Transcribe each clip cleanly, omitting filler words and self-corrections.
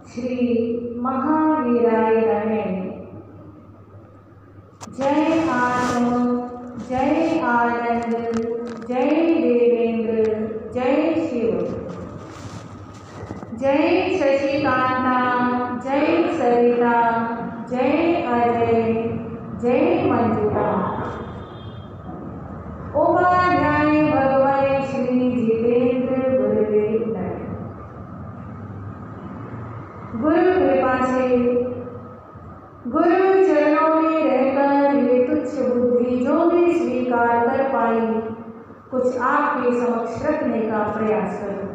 श्री महावीराय नमः। जय आत्म, जय आनंद, जय देवेंद्र, जय शिव। जय शशिकांता, जय सरिता, जय अजय, जय मंजुला। उपाध्याय भगवान श्री जितेंद्र गुरुवे नमः। गुरु कृपा से गुरु चरणों में रहकर ये तुच्छ बुद्धि जो भी स्वीकार कर पाई, कुछ आपके समक्ष रखने का प्रयास करूं।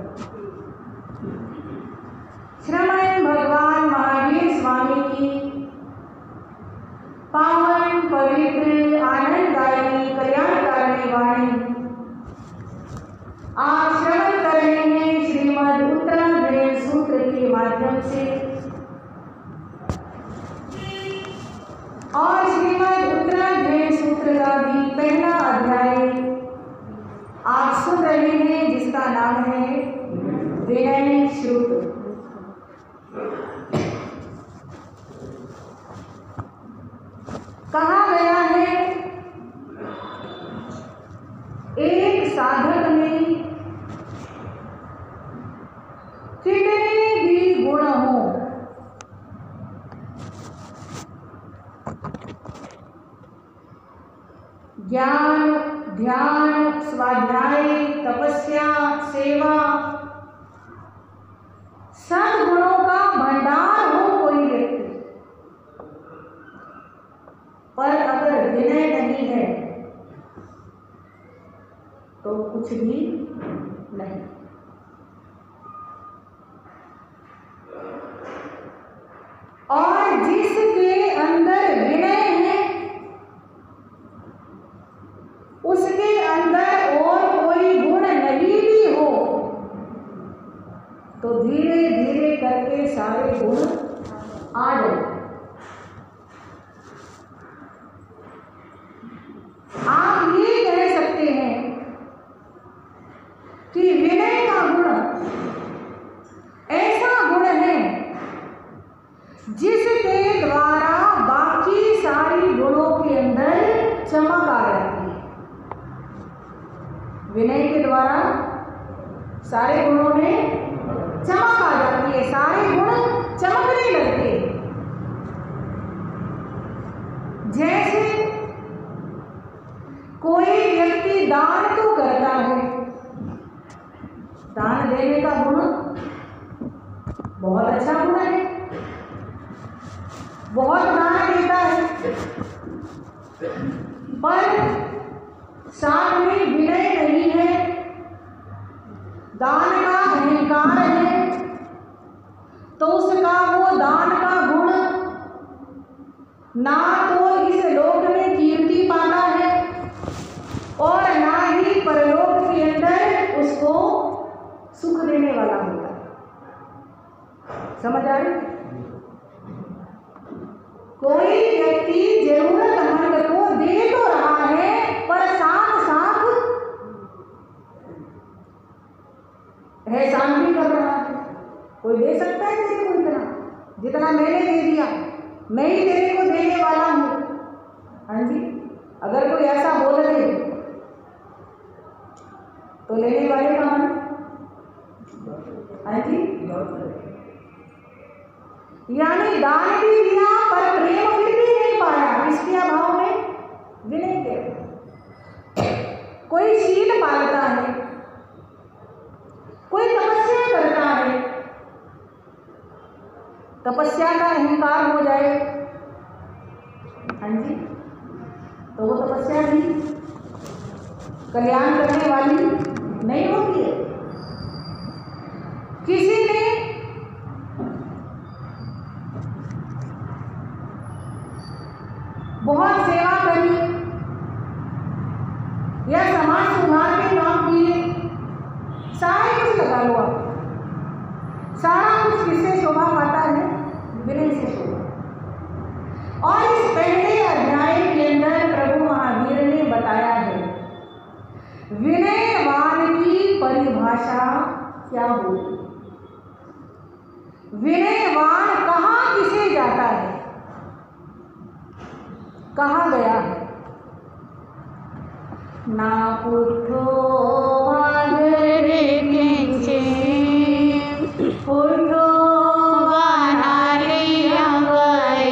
श्रीमद् भगवान महावीर स्वामी की पावन पवित्र आनंददायी कल्याणकारिणी वाणी आप श्रवण कर रहे हैं श्रीमद् उत्तराध्ययन सूत्र के माध्यम से। और श्रीमद् उत्तराध्ययन सूत्र का भी पहला अध्याय आप सुन रहे हैं, जिसका नाम है विनय श्रुत। कहा गया है, एक साधक में कितने भी गुण हो, ज्ञान, ध्यान, स्वाध्याय, तपस्या, सेवा, सब गुणों का भंडार हो कोई व्यक्ति, पर अगर विनय नहीं है तो कुछ भी नहीं। और जिसके अंदर विनय है उसके अंदर और कोई गुण नहीं भी हो तो धीरे धीरे करके सारे गुण आ जाते। आप ये कह सकते हैं कि विनय का गुण ऐसा गुण है जिसके द्वारा बाकी सारी गुणों के अंदर चमक आ जाती है। विनय के द्वारा सारे गुणों में चमक आ जाती है, सारे गुण चमकने लगते हैं। जैसे कोई व्यक्ति दान तो करता है, दान देने का गुण बहुत अच्छा गुण है, बहुत दान देता है, पर साथ में विनय नहीं है, दान का अहंकार है, तो उसका वो दान का गुण ना तो इस लोक में कीर्ति पाता है और ना ही परलोक के अंदर उसको सुख देने वाला होता है। समझ आ रही? कोई व्यक्ति जरूरतमंद को दे तो रहा है, पर साथ साथ एहसान भी कर रहा है। कोई दे सकता है तेरे को इतना जितना मैंने दे दिया, मैं ही तेरे को देने वाला हूं। हाँ जी, अगर कोई ऐसा बोल दे तो लेने वाले का मन, हाँ जी, यानी दान भी दिया पर प्रेम फिर भी नहीं पाया। इसके अभाव में विनय के। कोई शील पालता है, कोई तपस्या करता है, तपस्या का अहंकार हो जाए, हाँ जी, तो वो तपस्या भी कल्याण करने वाली नहीं होती है। किसी ने बहुत सेवा करी या समाज सुधार के काम किए, सारे कुछ लगा लो आप, सारा कुछ किससे शोभा पाता है? विनय से शोभा। और इस पहले अध्याय के अंदर प्रभु महावीर ने बताया है विनयवान की परिभाषा क्या होगी। विनयवान कहा गया है। ना पुट्ठो वागरे किंचे पुट्ठो वानाली अंगए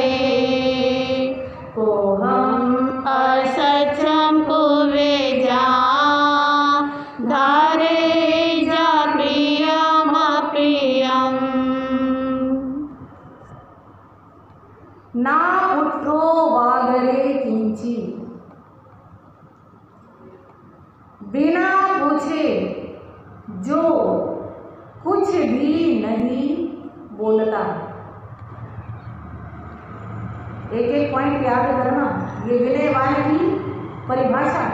को हम असत्यम कुवे जा धारे जा प्रियम अप्रियम। ना पुट्ठो वागरे किंची, बिना पूछे जो कुछ भी नहीं बोलता। एक एक पॉइंट याद करना, ये विनयवान की परिभाषा।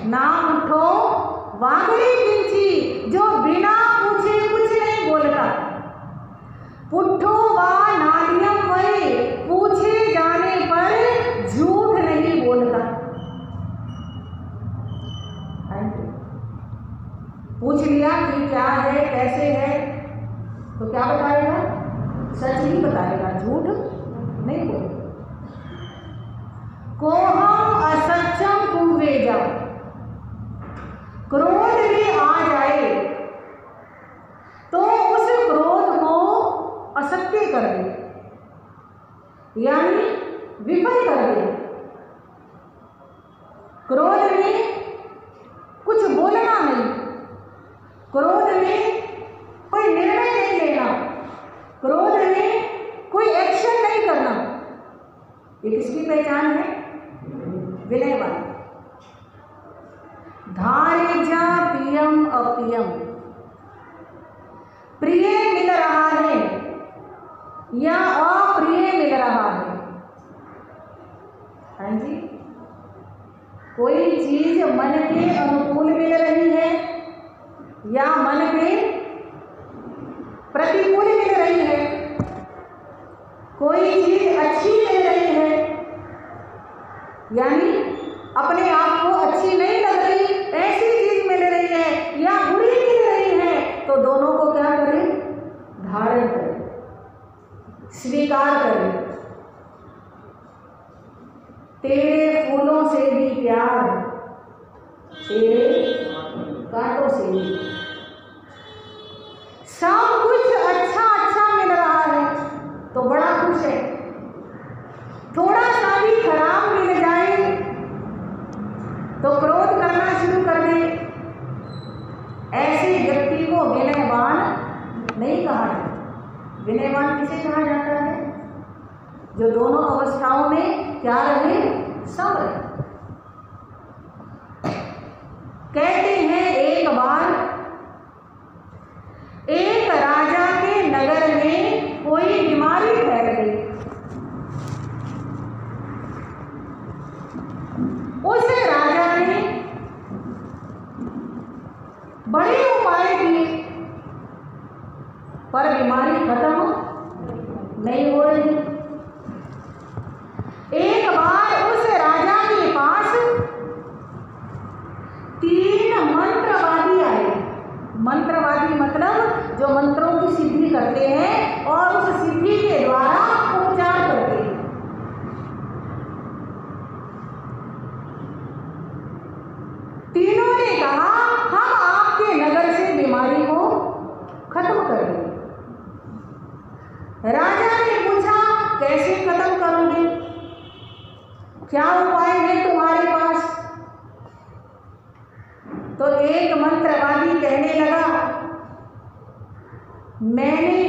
ना पुट्ठो वागरे किंची, जो बिना पूछे कुछ नहीं बोलता। पुट्ठो वा नाड्यम वही, पूछे जाने पर झूठ नहीं बोलता। पूछ लिया कि क्या है कैसे है तो क्या बताएगा? सच ही बताएगा, झूठ नहीं बोलेगा। को हम असत्यम कुवे जा, क्रोध भी आ जाए तो उस क्रोध को असत्य कर दे, यानी विफल कर दे। क्रोध में कुछ बोलना नहीं, क्रोध में कोई निर्णय नहीं लेना, क्रोध में कोई एक्शन नहीं करना। ये किसकी पहचान है? विनयवान। धार्य प्रियम अप्रियम, प्रिय मिल रहा है या अप्रिय मिल रहा है। हाँ जी, कोई चीज मन के अनुकूल मिल रही है या मन के प्रतिकूल मिल रही है। कोई चीज अच्छी मिल रही है यानी अपने आप को अच्छी नहीं लग रही, ऐसी चीज मिल रही है या बुरी मिल रही है, तो दोनों को क्या करें? धारण करें, स्वीकार करें। तेरे फूलों से भी प्यार, तेरे कांटों से भी। सब कुछ अच्छा अच्छा मिल रहा है तो बड़ा खुश है, थोड़ा सा भी खराब मिल जाए तो क्रोध करना शुरू कर दे। ऐसे व्यक्ति को विनयवान नहीं कहा जाता। विनयवान किसे कहा जाता है? जो दोनों अवस्थाओं में क्या रहे? सम रहे। कहते हैं एक बार एक राजा के नगर में कोई बीमारी फैल गई। उस राजा ने बड़े उपाय किए पर बीमारी खत्म नहीं हो रही। एक बार उस राजा के पास 3 मंत्रवादी आए। मंत्रवादी मतलब जो मंत्रों की सिद्धि करते हैं और उस सिद्धि के द्वारा उपचार करते हैं। तीनों ने कहा हम आपके नगर से बीमारी को खत्म कर देंगे। राजा ने पूछा कैसे खत्म करोगे, क्या उपाय है तुम्हारे पास? तो एक मंत्रवादी कहने लगा मैंने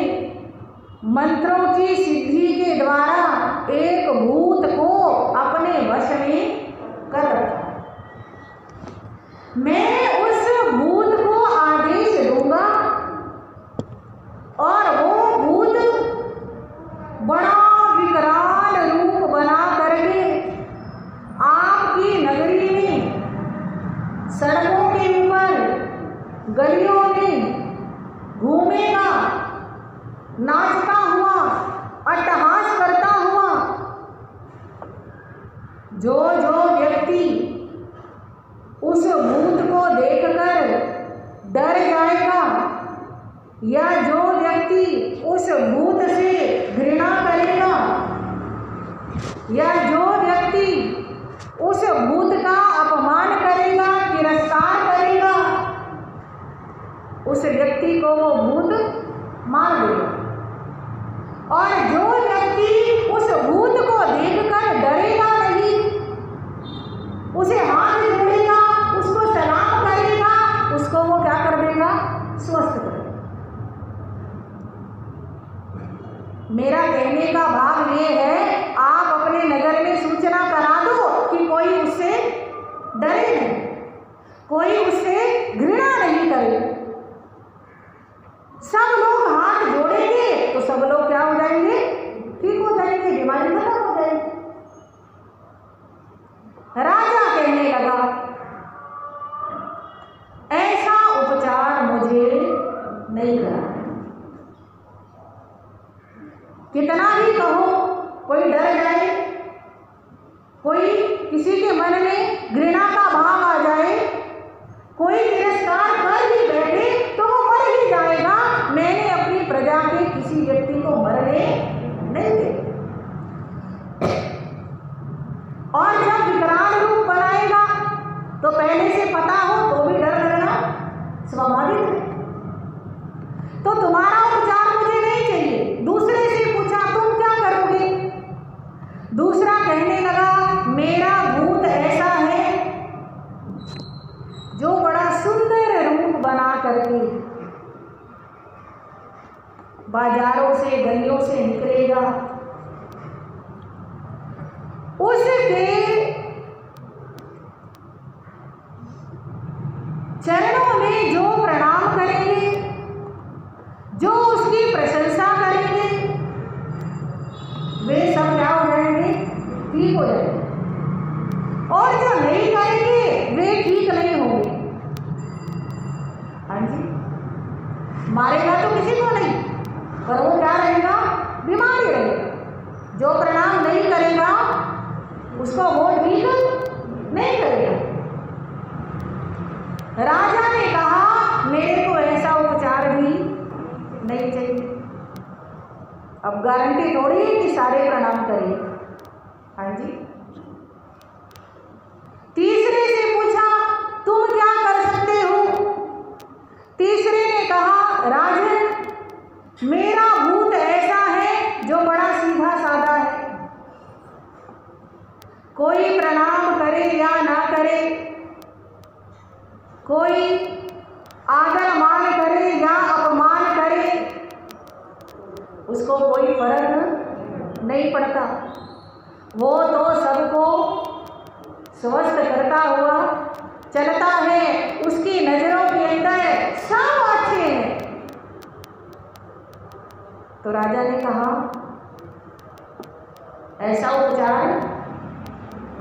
मंत्रों की सिद्धि के द्वारा एक भूत को अपने वश में कर रखा। मैं उस भूत को आदेश दूंगा और वो भूत बड़ा विकराल रूप बना करके आपकी नगरी में, सड़कों के ऊपर, गलियों में घूमेगा, नाचता हुआ, अट्टहास करता हुआ। जो जो व्यक्ति उस भूत को देखकर डर जाएगा या जो व्यक्ति उस भूत से घृणा करेगा या जो मेरा कहने का भाव ये है, आप अपने नगर में सूचना करा दो कि कोई उससे डरे नहीं, कोई उससे घृणा नहीं करे। सब लोग हाथ जोड़ेंगे तो सब लोग क्या हो जाएंगे? ठीक हो जाएंगे, बीमारी खत्म हो जाएगी। राजा कहने लगा, ऐसा उपचार मुझे नहीं करना। कितना भी कहो, कोई डर जाए, कोई किसी के मन में घृणा का भाव आ जाए, कोई तिरस्कार कर भी बैठे तो वो मर ही जाएगा। मैंने अपनी प्रजा के किसी व्यक्ति को मरने नहीं दे। और जब विकराल रूप बनाएगा तो पहले से पता हो तो भी डर लगना स्वाभाविक है। तो तुम्हारा उपचार मुझे नहीं चाहिए। दूसरे से पूछा, तुम क्या करोगे? दूसरा कहने लगा, मेरा भूत ऐसा है जो बड़ा सुंदर रूप बना करके बाजारों से गलियों से निकलेगा। उसके चरणों में जो प्रणाम करेंगे, जो उसकी प्रशंसा करेंगे, वे सब क्या हो जाएंगे? ठीक हो जाएंगे। और जो नहीं करेंगे वे ठीक नहीं होंगे। हाँ जी, मारेगा तो किसी को नहीं, पर वो क्या रहेगा? बीमार ही रहेगा। जो प्रणाम नहीं करेगा उसको वो ठीक नहीं करेगा। राजा ने कहा, मेरे को ऐसा उपचार भी नहीं चाहिए। अब गारंटी थोड़ी है कि सारे प्रणाम करें। हाँ जी। तीसरे से पूछा, तुम क्या कर सकते हो? तीसरे ने कहा, राजन, मेरा भूत ऐसा है जो बड़ा सीधा साधा है। कोई प्रणाम करे या ना करे, कोई आदर मान करे या अपमान करे, उसको कोई फर्क नहीं पड़ता। वो तो सबको स्वस्थ करता हुआ चलता है। उसकी नजरों के अंदर सब अच्छे हैं। तो राजा ने कहा, ऐसा उपचार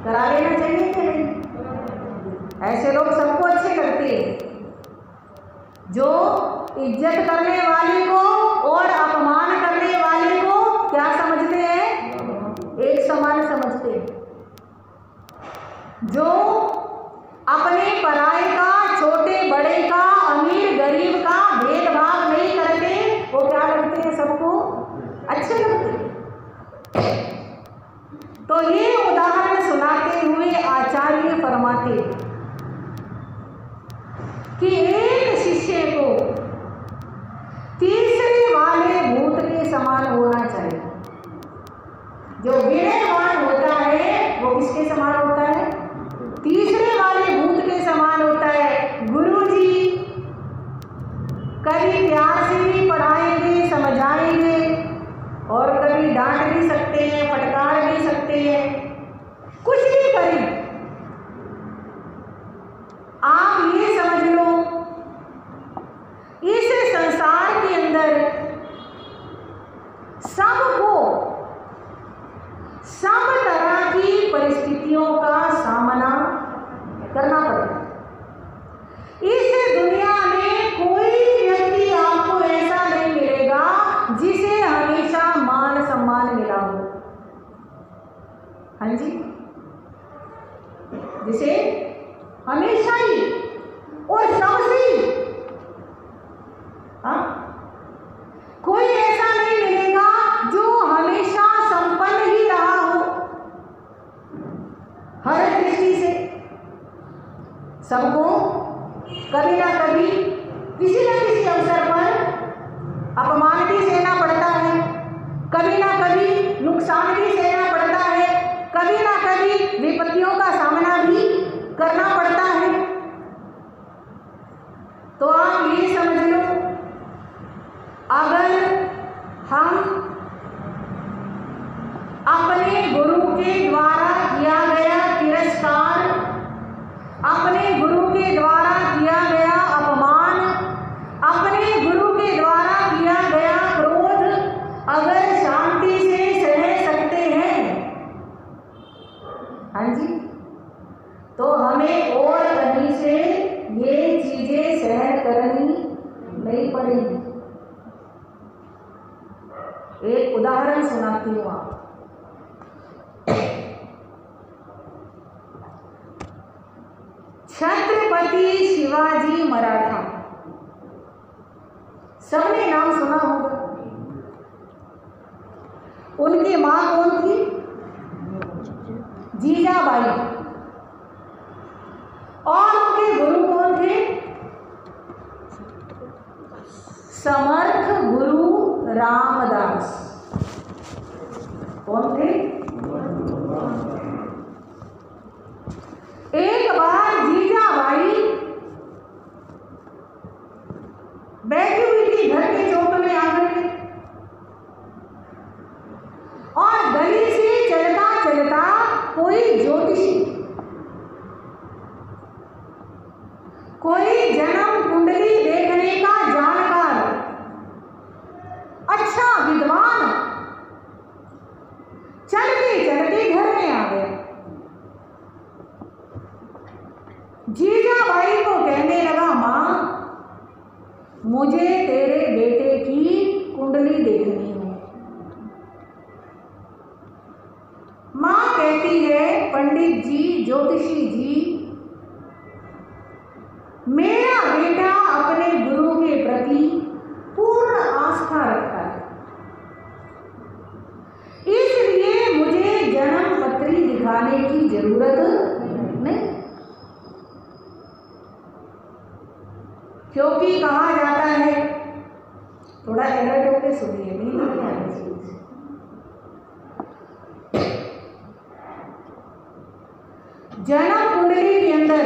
करा लेना चाहिए कि नहीं? ऐसे लोग सबको अच्छे लगते हैं। जो इज्जत करने वाले को और अपमान करने वाले को क्या समझते हैं? एक समान समझते हैं। जो अपने पराये का, छोटे बड़े का, अमीर गरीब का भेदभाव नहीं करते, वो क्या लगते हैं? सबको अच्छे लगते हैं। तो ये उदाहरण सुनाते हुए आचार्य फरमाते कि एक शिष्य को तीसरे वाले भूत के समान होना चाहिए। जो विनयवान होता है वो किसके समान होता है? तीसरे वाले भूत के समान होता है। गुरुजी कभी प्यार से भी पढ़ाएंगे, समझाएंगे, और कभी डांट भी सकते हैं, फटकार भी सकते हैं, कुछ भी करें। आप ये समझ लो, इस संसार के अंदर सबको सब तरह की परिस्थितियों का सामना करना पड़ता है। इस दुनिया में कोई व्यक्ति आपको ऐसा नहीं मिलेगा जिसे हमेशा मान सम्मान मिला हो। हाँ जी, जिसे हमेशा ही और सबसे ही, हाँ, कोई ऐसा नहीं मिलेगा जो हमेशा संपन्न ही रहा हो। हर दृष्टि से सबको कभी ना कभी, किसी न किसी अवसर पर अपमान भी सहना पड़ता है, कभी ना कभी नुकसान भी सहना पड़ता है, कभी ना कभी विपत्तियों का सामना भी करना पड़ता है। तो आप ये समझ लो, अगर हम के द्वारा किया गया तिरस्कार, अपने गुरु के द्वारा किया गया अपमान, अपने गुरु के द्वारा किया गया क्रोध अगर शांति से सह सकते हैं, हाँ जी, तो हमें और कहीं से ये चीजें सहन करनी नहीं पड़ेगी। एक उदाहरण सुनाती हूँ आप। छत्रपति शिवाजी मराठा, सबने नाम सुना होगा। उनकी मां कौन थी? जीजाबाई। और उनके गुरु कौन थे? समर्थ गुरु रामदास। कौन थे? एक बार जीजाबाई बैठी हुई थी घर के चौक में आकर के, और गली से चलता चलता कोई ज्योतिषी, कोई जन्म कुंडली देखने का जानकार, अच्छा विद्वान चलते चलते घर में आ गया। जीजाबाई को कहने लगा, मां मुझे तेरे बेटे की कुंडली देखनी है। मां कहती है, पंडित जी, ज्योतिषी जी, मेरा बेटा अपने गुरु के प्रति पूर्ण आस्था रखता है, इसलिए मुझे जन्म पत्री दिखाने की जरूरत नहीं, क्योंकि कहा जाता है, थोड़ा अलर्ट होकर सुनिए, नींद नहीं आनी चाहिए। जन्म कुंडली के अंदर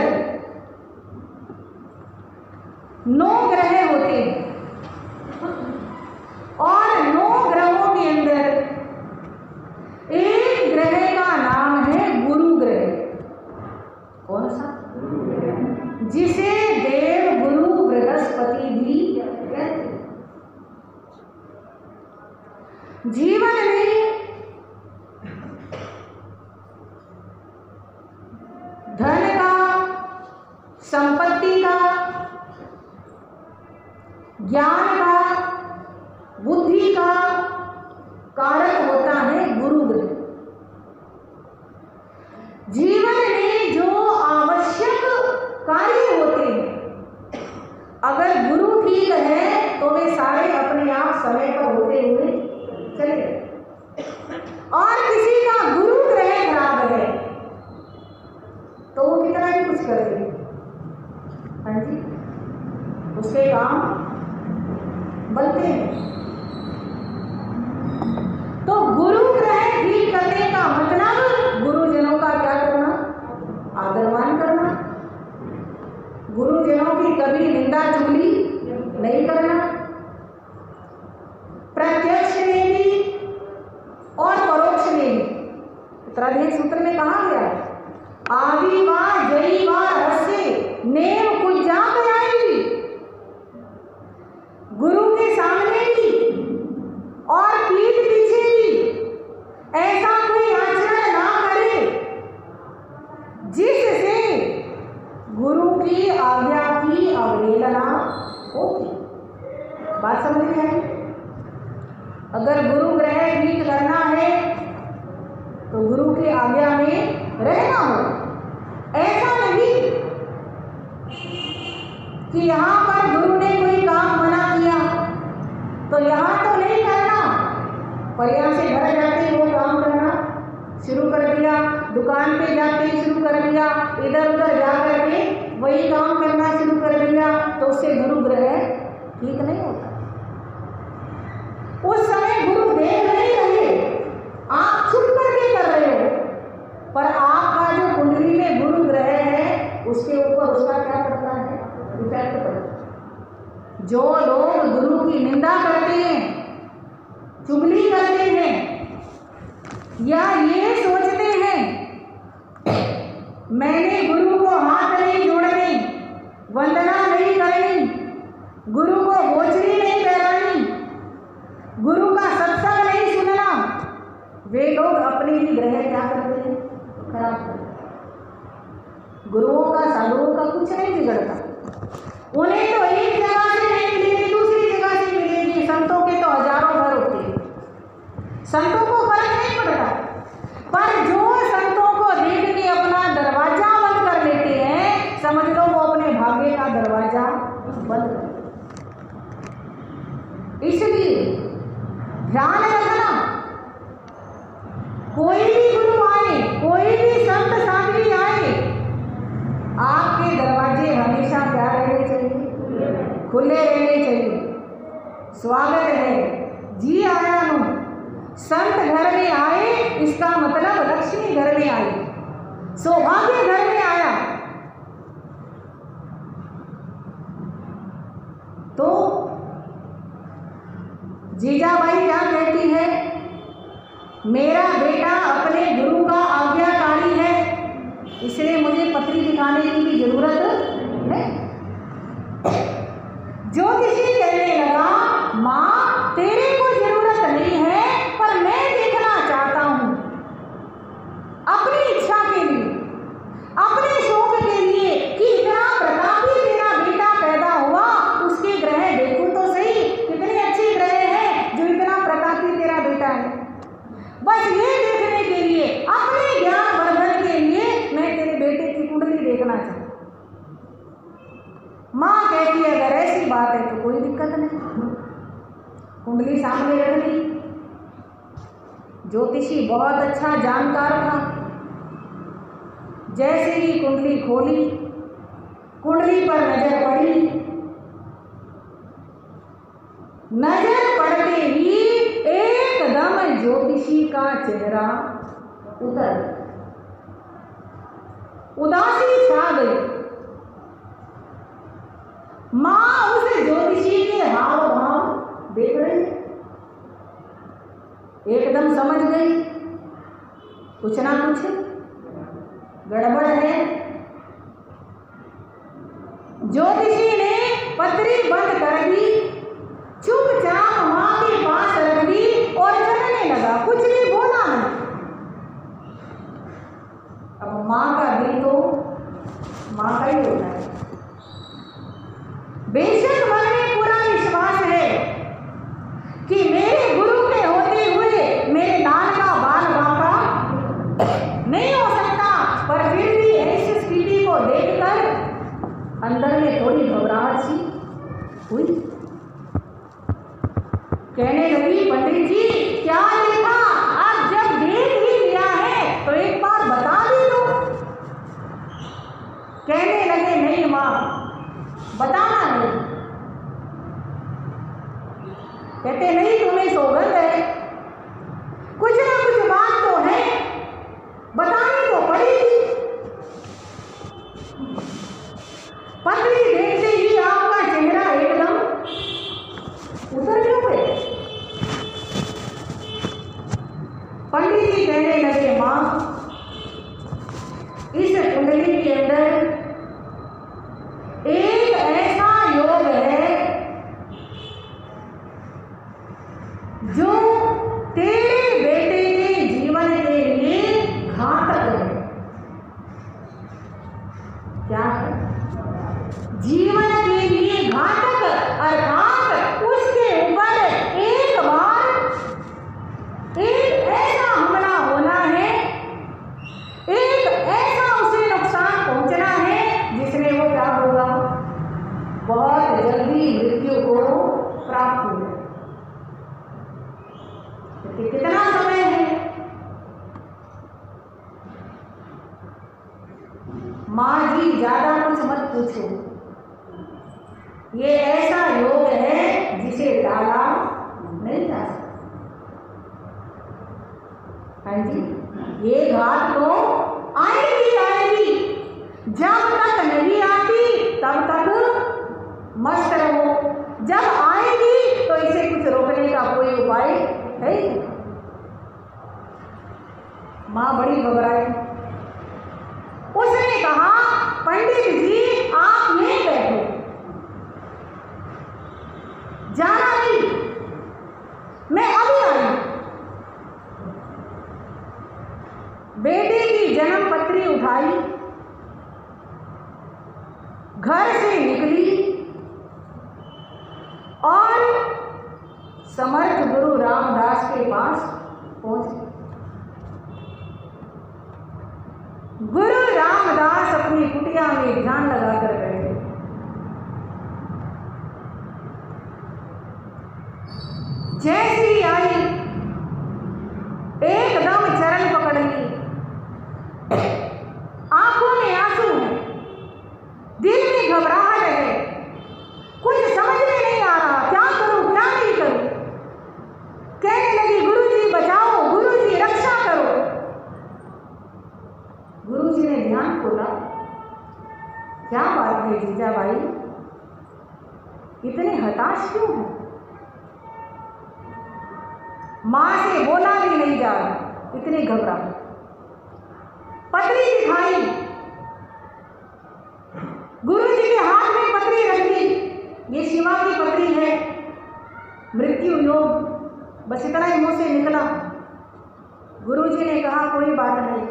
9 ग्रह होते हैं, और 9 ग्रहों के अंदर एक ग्रह का नाम है गुरु ग्रह। कौन सा? जिसे देव गुरु बृहस्पति भी कहते हैं। जीवन में धन का, संपत्ति का, ज्ञान का, बुद्धि का कारक होता है गुरु ग्रह। जीवन में जो आवश्यक कार्य होते हैं, अगर गुरु ठीक है तो वे सारे अपने आप समय पर होते हुए चले। और किसी का गुरु ग्रह खराब है तो वो कितना भी कुछ कर दे, हाँ जी, उसके काम बनते हैं। तो गुरु ग्रह ठीक करने का मतलब गुरुजनों का क्या करना? आदरमान करना, गुरुजनों की कभी निंदा चुगली नहीं करना, प्रत्यक्ष में भी और परोक्ष में भी। त्राधीन सूत्र में कहा गया, आविवा जईवा रसे नेम कुजा कराएगी। गुरु के सामने भी और पीठ पीछे भी ऐसा कोई आचरण ना करे जिससे गुरु की आज्ञा की अवहेलना होगी। बात समझ में आई? अगर गुरु ग्रह ठीक करना है तो गुरु की आज्ञा में रहना हो। ऐसा नहीं कि यहाँ पर गुरु ने कोई काम मना किया तो यहाँ तो नहीं करना, पर यहाँ से घर जाते ही वो काम करना शुरू कर दिया, दुकान पे जाते ही शुरू कर दिया, इधर उधर जा करके वही काम करना शुरू कर दिया, तो उससे गुरु ग्रह ठीक नहीं होता। उस समय गुरु देख नहीं रहे, आप छुप करके कर रहे हो, पर आपका जो कुंडली में गुरु ग्रह है उसके ऊपर उसका क्या करता है? इफेक्ट पड़ता है। जो लोग गुरु की निंदा करते हैं, चुगली करते हैं, या ये सोचते मैंने गुरु को हाथ नहीं जोड़ने, वंदना नहीं करनी, गुरु को गोचरी नहीं पहरानी, गुरु का सत्संग नहीं सुनना। वे लोग अपने ही ग्रह क्या करते हैं? खराब करते हैं। गुरुओं का, साधुओं का कुछ नहीं बिगड़ता। उन्हें तो एक जगह से नहीं मिलेगी, दूसरी जगह से मिलेगी। संतों के तो हजारों घर होते हैं, संतों को फर्क नहीं पड़ता। पर जो संतों को देख के अपना दरवाजा बंद कर लेते हैं, समझ लो वो अपने भाग्य का दरवाजा बंद कर। इसलिए ध्यान रखना, कोई भी गुरु आए, कोई भी संत साध्वी आए, आपके दरवाजे हमेशा क्या रहने चाहिए? खुले रहने चाहिए। स्वागत है, जी आया हूं। संत घर में आए, इसका मतलब लक्ष्मी घर में आई, सौभाग्य घर में आया। तो जीजाबाई क्या कहती है? मेरा बेटा अपने गुरु का आज्ञाकारी है, इसलिए मुझे पत्री दिखाने की भी जरूरत नहीं। ज्योतिषी कहने लगा, माँ तेरे को जरूरत नहीं है, पर मैं देखना चाहता हूं अपनी इच्छा के लिए, अपने शौक के लिए कि इतना प्रतापी तेरा बेटा पैदा हुआ, उसके ग्रह देखूं तो सही, कितने अच्छे ग्रह हैं जो इतना प्रतापी तेरा बेटा है। बस ये देखने के लिए, अपने ज्ञान वर्धन के लिए मैं तेरे बेटे की कुंडली देखना चाहता। माँ कहती है अगर ऐसी बात है तो कोई दिक्कत नहीं। कुंडली सामने रख दी। ज्योतिषी बहुत अच्छा जानकार था। जैसे ही कुंडली खोली, कुंडली पर नजर पड़ी, नजर पड़ते ही एकदम ज्योतिषी का चेहरा उतर, उदासी छा गई। मां उस ज्योतिषी के हाव भाव देख रही, एकदम समझ गई कुछ ना कुछ गड़बड़ है। ज्योतिषी ने पत्री बंद कर दी, चुपचाप मां के पास रख दी और चलने लगा, कुछ भी बोला नहीं। अब मां का दिल तो मां का ही होता है। बेशक मन में पूरा विश्वास है कि मेरे गुरु के होते हुए मेरे दान का बाल बांका नहीं हो सकता, पर फिर भी ऐसी स्थिति को देखकर अंदर में थोड़ी घबराहट सी हुई। कहने लगी, पंडित जी क्या देखा? अब जब देख ही लिया है तो एक बार बता भी दो। कहने लगे, नहीं मां बताना नहीं। कहते नहीं, तुम्हें सौगंध है, कुछ ना कुछ बात तो है, बतानी तो पड़ेगी। पत्री देखते ही आपका चेहरा एकदम उतर क्यों गए? पंडित जी कहने लगे, मां इस कुंडली के अंदर एक ऐसा योग है जो तेरे बेटे के जीवन के लिए घातक है। क्या है? जीवन के लिए घातक, अर्थात उसके ऊपर एक बार एक ऐसा हमला होना है, एक ऐसा उसे नुकसान पहुंचना है जिसमें वो क्या होगा? बहुत जल्दी मृत्यु को प्राप्त होगा। कितना समय है? मां जी ज्यादा कुछ मत पूछो, ये ऐसा योग है जिसे टाला नहीं जा सकता। हाँ जी, ये घात तो आएगी आएगी, जब तक नहीं आती तब तक मस्त रहो, जब आएगी तो इसे कुछ रोकने का कोई उपाय है। मां बड़ी घबराई, उसने पंडित जी आप यहीं बैठो, जाना नहीं, मैं अभी आई। बेटे की जन्म पत्री उठाई, घर से निकली और समर्थ गुरु रामदास के पास पहुंची। गुरु रामदास अपनी कुटिया में ध्यान लगाकर बैठे। जैसी आई एकदम चरण पकड़ ली, आंखों में आंसू है, दिल में घबराहट है, कुछ समझ में नहीं आ रहा, क्या करूं क्या नहीं करूं। कहने लगी गुरुजी बचाओ, गुरुजी रक्षा करो। गुरुजी ने ध्यान खोला, क्या बात है जीजाबाई, इतने हताश क्यों हैं? मां से बोला भी नहीं जा रहा, इतने घबरा। पत्री दिखाई, गुरुजी के हाथ में पत्री रखी, ये शिवा की पत्री है, मृत्यु योग, बस इतना ही मुंह से निकला। गुरुजी ने कहा कोई बात नहीं,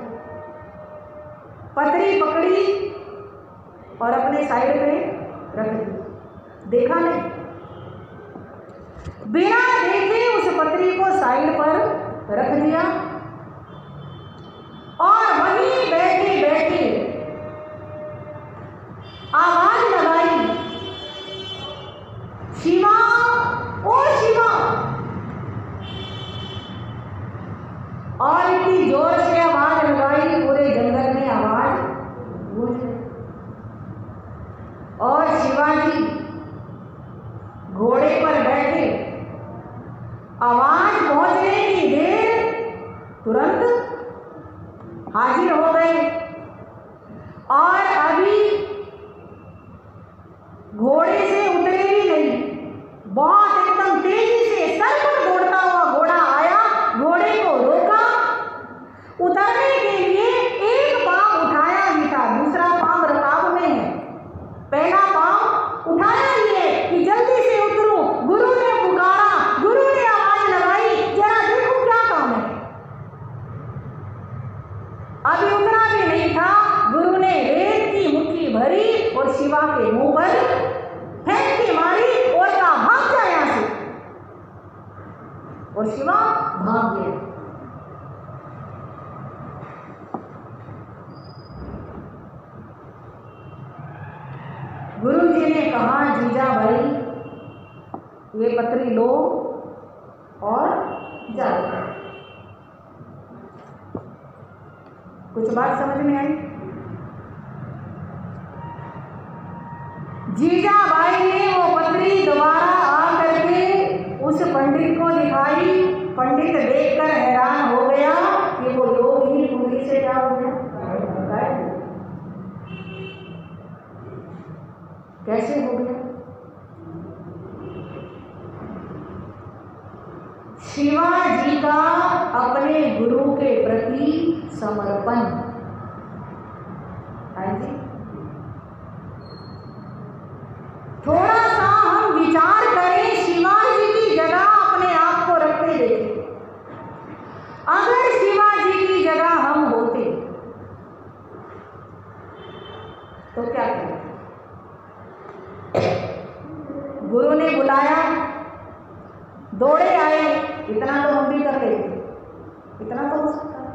पत्री पकड़ी और अपने साइड पे रख दी, देखा नहीं, बिना देखे उस पत्री को साइड पर रख दिया और वहीं बैठे बैठे आवाज लगाई, शिवा ओ शिवा। और इतनी जोर से आवाज लगाई पूरे जंगल में आवाज गूंज गई। और शिवाजी घोड़े पर बैठे, आवाज पहुंचने की देर तुरंत हाजिर हो गए और अभी घोड़े से उतरे भी नहीं, बहुत एकदम तेजी से सर पर दौड़ता हुआ घोड़ा आया, घोड़े को रोका, उतरने के लिए एक पांव उठाया ही था, दूसरा पांव रकाब में है, पहला पांव उठाया ही है कि जल्दी से उतरूं। गुरु ने पुकारा, गुरु ने आवाज लगाई, जरा देखो क्या काम है। अभी उतना भी नहीं था, गुरु ने रेत की मुट्ठी भरी और शिवा के मुंह पर फेंक के मारी और कहा भाग जा यहां से, और शिवा भाग गया। गुरु जी ने कहा जीजाबाई ये पत्री लो और जाओ। कुछ बात समझ में आई? जीजाबाई ने वो पत्री दोबारा आकर के उस पंडित को दिखाई। पंडित देखकर हैरान हो गया कि वो योग ही पूरी से क्या हो गया, कैसे हो गया। शिवाजी का अपने गुरु के प्रति समर्पण। जी थोड़ा सा हम विचार करें, शिवाजी की जगह अपने आप को रखते देखें। अगर शिवाजी की जगह हम होते तो क्या करें? गुरु ने बुलाया, दौड़े आए, इतना तो हम भी कर लेते, इतना तो हो सकता है।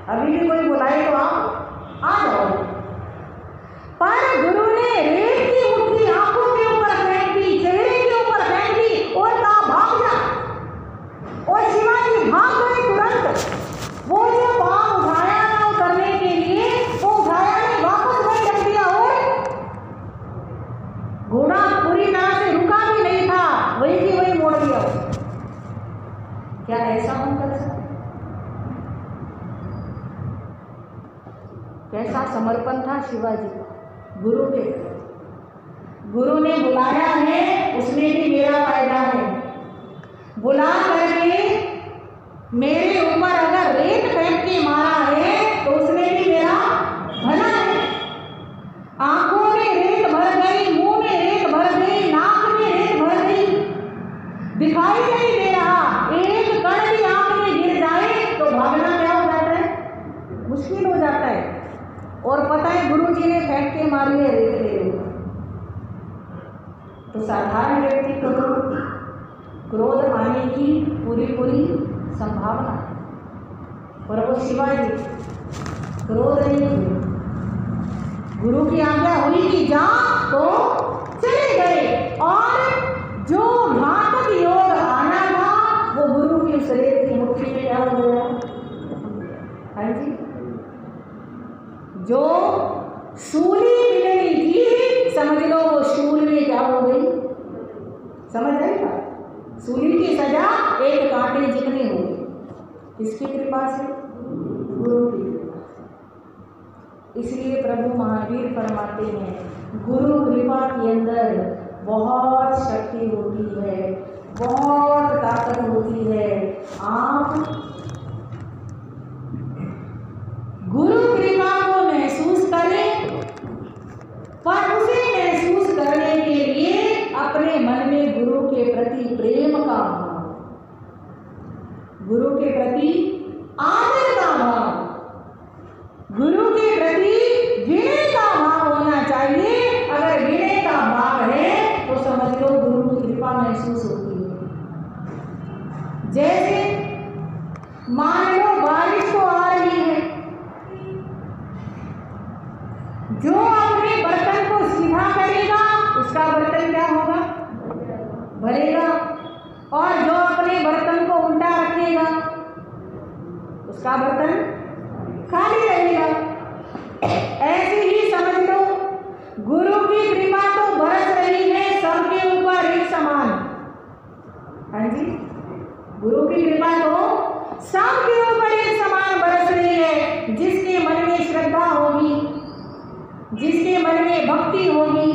अभी भी कोई बुलाए तो आप आ जाओ। पर गुरु ने रेत की मुट्ठी आंखों के ऊपर फेंक दी, चेहरे के ऊपर फेंक दी और कहा भाग जा। और शिवाजी भाग गए तुरंत। वो जो पांव उठाया था उतरने के लिए, वो उठाया नहीं, वापस वही रख दिया और घोड़ा पूरी तरह से रुका भी नहीं था, वही की वही मोड़ दिया। क्या ऐसा हम कर सकते? कैसा समर्पण था शिवाजी का गुरु के। गुरु ने बुलाया है, उसमें भी मेरा फायदा है। बुला करके मेरे ऊपर अगर रेत फेंक के मारा है तो उसमें भी मेरा भला है। संभावना है। और वो शिवाजी क्रोध नहीं हुए, गुरु की आज्ञा हुई कि जा तो चले गए। और जो घातक योग आना था वो गुरु की उस रेत की मुट्ठी में क्या हो गया? हाँ जी, जो शूली मिलनी थी समझ लो वो शूल में क्या हो गई? समझ आई बात? शूली की सजा एक कांटे जितनी हो गई। किसकी कृपा से? गुरु की कृपा से। इसलिए प्रभु महावीर फरमाते हैं गुरु कृपा के अंदर बहुत शक्ति होती है, बहुत ताकत होती है। आप गुरु कृपा को महसूस करें, पर उसे महसूस करने के लिए अपने मन में गुरु के प्रति प्रेम का भाव, गुरु के प्रति आदर का भाव, गुरु के प्रति विनय का भाव होना चाहिए। अगर विनय का भाव है तो समझ लो गुरु की कृपा महसूस होती है। जैसे मान लो बारिश तो आ रही है, जो अपने बर्तन को सीधा करेगा उसका बर्तन क्या होगा? भरेगा। और जो अपने बर्तन को उल्टा रखेगा उसका बर्तन खाली रहेगा। ऐसे ही समझ लो गुरु की कृपा तो बरस रही है सबके ऊपर एक समान। हाँ जी, गुरु की कृपा तो सबके ऊपर एक समान बरस रही है। जिसके मन में श्रद्धा होगी, जिसके मन में भक्ति होगी,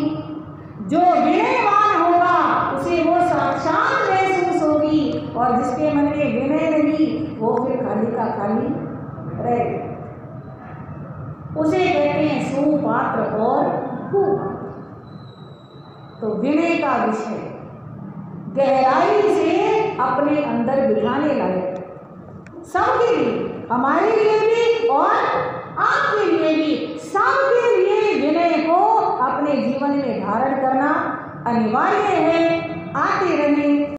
जो विनयवान होगा उसे वो साक्षात महसूस होगी। और जिसके मन में विनय नहीं वो फिर खाली का खाली रहेगा। उसे कहते हैं सुपात्र और कुपात्र। तो विनय का विषय गहराई से अपने अंदर बिठाने लायक सबके लिए, हमारे लिए भी और आपके लिए भी, सबके लिए विनय को अपने जीवन में धारण करना अनिवार्य है। आते रहें।